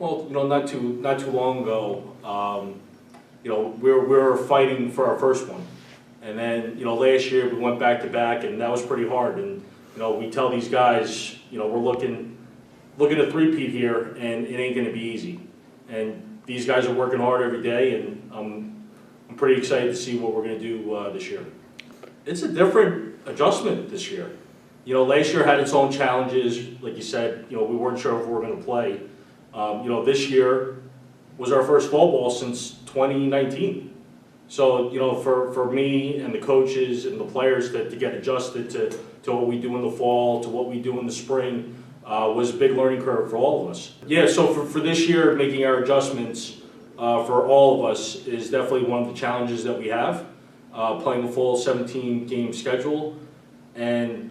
Well, not too long ago, we were fighting for our first one, and then last year we went back to back, and that was pretty hard. And we tell these guys, we're looking to three-peat here, and it ain't going to be easy. And these guys are working hard every day, and I'm pretty excited to see what we're going to do this year. It's a different adjustment this year. Last year had its own challenges, like you said. We weren't sure if we were going to play. This year was our first fall ball since 2019. So, for me and the coaches and the players to get adjusted to what we do in the fall, to what we do in the spring, was a big learning curve for all of us. Yeah, so for this year, making our adjustments for all of us is definitely one of the challenges that we have, playing a full 17-game schedule. And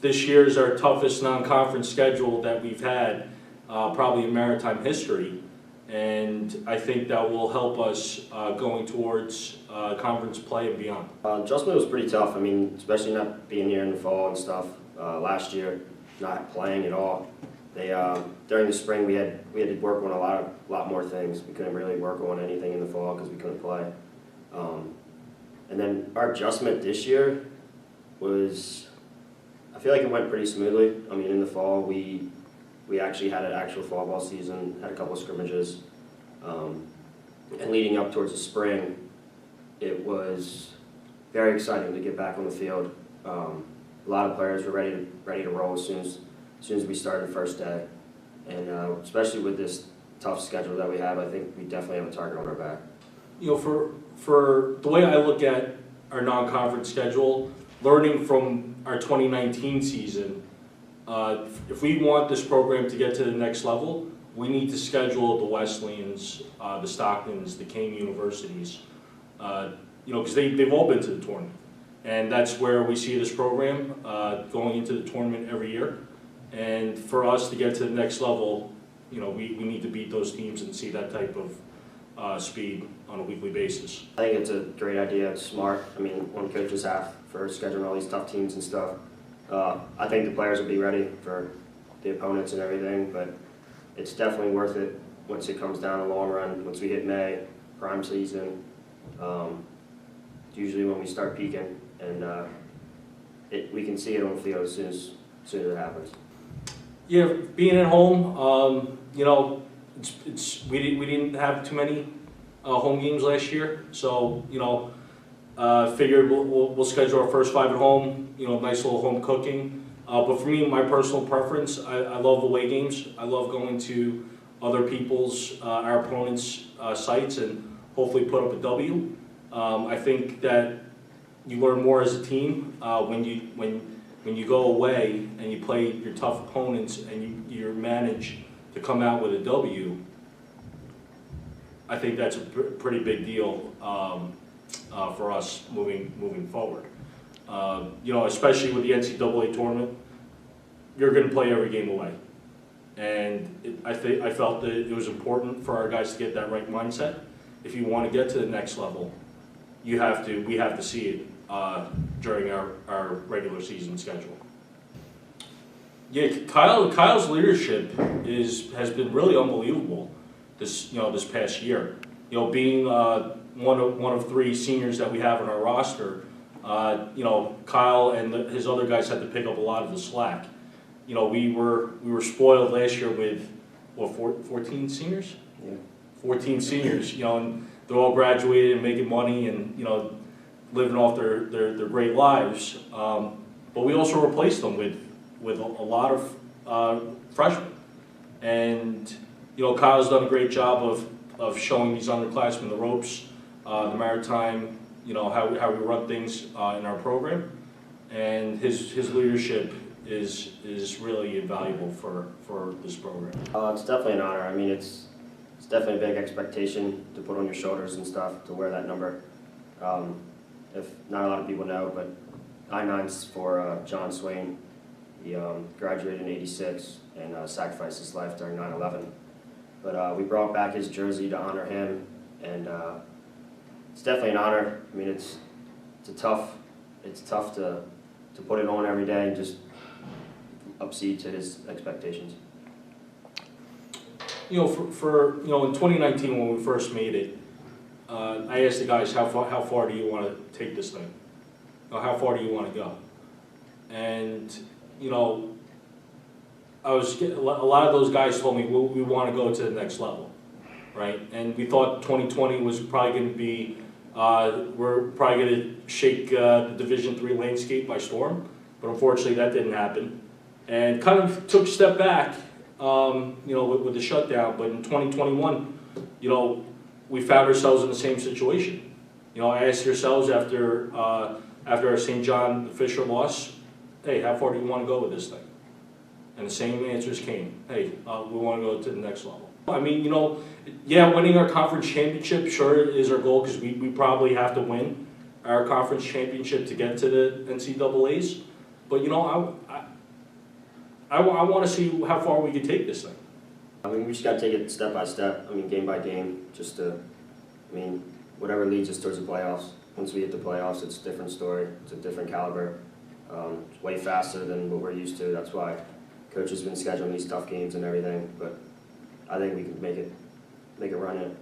this year is our toughest non-conference schedule that we've had, probably in Maritime history, and I think that will help us going towards conference play and beyond. Adjustment was pretty tough. I mean, especially not being here in the fall and stuff. Last year, not playing at all. During the spring we had to work on a lot more things. We couldn't really work on anything in the fall because we couldn't play. And then our adjustment this year was, I feel like it went pretty smoothly. I mean, in the fall we actually had an actual fall ball season, had a couple of scrimmages, and leading up towards the spring, it was very exciting to get back on the field. A lot of players were ready to roll as soon as we started the first day, and especially with this tough schedule that we have, I think we definitely have a target on our back. For the way I look at our non-conference schedule, learning from our 2019 season. If we want this program to get to the next level, we need to schedule the Wesleyans, the Stocktons, the Kane universities, because they've all been to the tournament. And that's where we see this program going into the tournament every year. And for us to get to the next level, we need to beat those teams and see that type of speed on a weekly basis. I think it's a great idea. It's smart. I mean, one coach's half for scheduling all these tough teams and stuff. I think the players will be ready for the opponents and everything, but it's definitely worth it once it comes down the long run. Once we hit May, prime season, usually when we start peaking, and we can see it on the field as soon as it happens. Yeah, being at home, we didn't have too many home games last year, so figured we'll schedule our first 5 at home. Nice little home cooking. But for me, my personal preference, I love away games. I love going to other people's, our opponents' sites, and hopefully put up a W. I think that you learn more as a team when you go away and you play your tough opponents and you manage to come out with a W. I think that's a pretty big deal for us moving forward. Especially with the NCAA tournament, you're going to play every game away, and I felt that it was important for our guys to get that right mindset. If you want to get to the next level, we have to see it during our regular season schedule. Yeah, Kyle's leadership has been really unbelievable this past year. Being one of 3 seniors that we have on our roster, Kyle and his other guys had to pick up a lot of the slack. We were spoiled last year with 14 seniors? Yeah. 14 seniors, and they're all graduated and making money and living off their great lives. But we also replaced them with a lot of freshmen. And Kyle's done a great job of showing these underclassmen the ropes, the Maritime, how we run things in our program, and his leadership is really invaluable for this program. It's definitely an honor. I mean, it's definitely a big expectation to put on your shoulders and stuff to wear that number. If not a lot of people know, but I-9's for John Swain. He graduated in '86 and sacrificed his life during 9/11. But we brought back his jersey to honor him, and it's definitely an honor. I mean, it's tough to put it on every day and just exceed to his expectations. for in 2019 when we first made it, I asked the guys, how far do you want to take this thing? How far do you want to go? And a lot of those guys told me we want to go to the next level, right? And we thought 2020 was probably going to be we're probably going to shake the Division III landscape by storm, but unfortunately that didn't happen, and kind of took a step back, with the shutdown. But in 2021, we found ourselves in the same situation. I asked yourselves after our St. John Fisher loss, hey, how far do you want to go with this thing? And the same answers came. Hey, we want to go to the next level. I mean, yeah, winning our conference championship sure is our goal, because we probably have to win our conference championship to get to the NCAAs. But I want to see how far we can take this thing. I mean, we just got to take it step by step. I mean, game by game. Whatever leads us towards the playoffs. Once we hit the playoffs, it's a different story. It's a different caliber. It's way faster than what we're used to. That's why Coach has been scheduling these tough games and everything. But I think we can make it run in.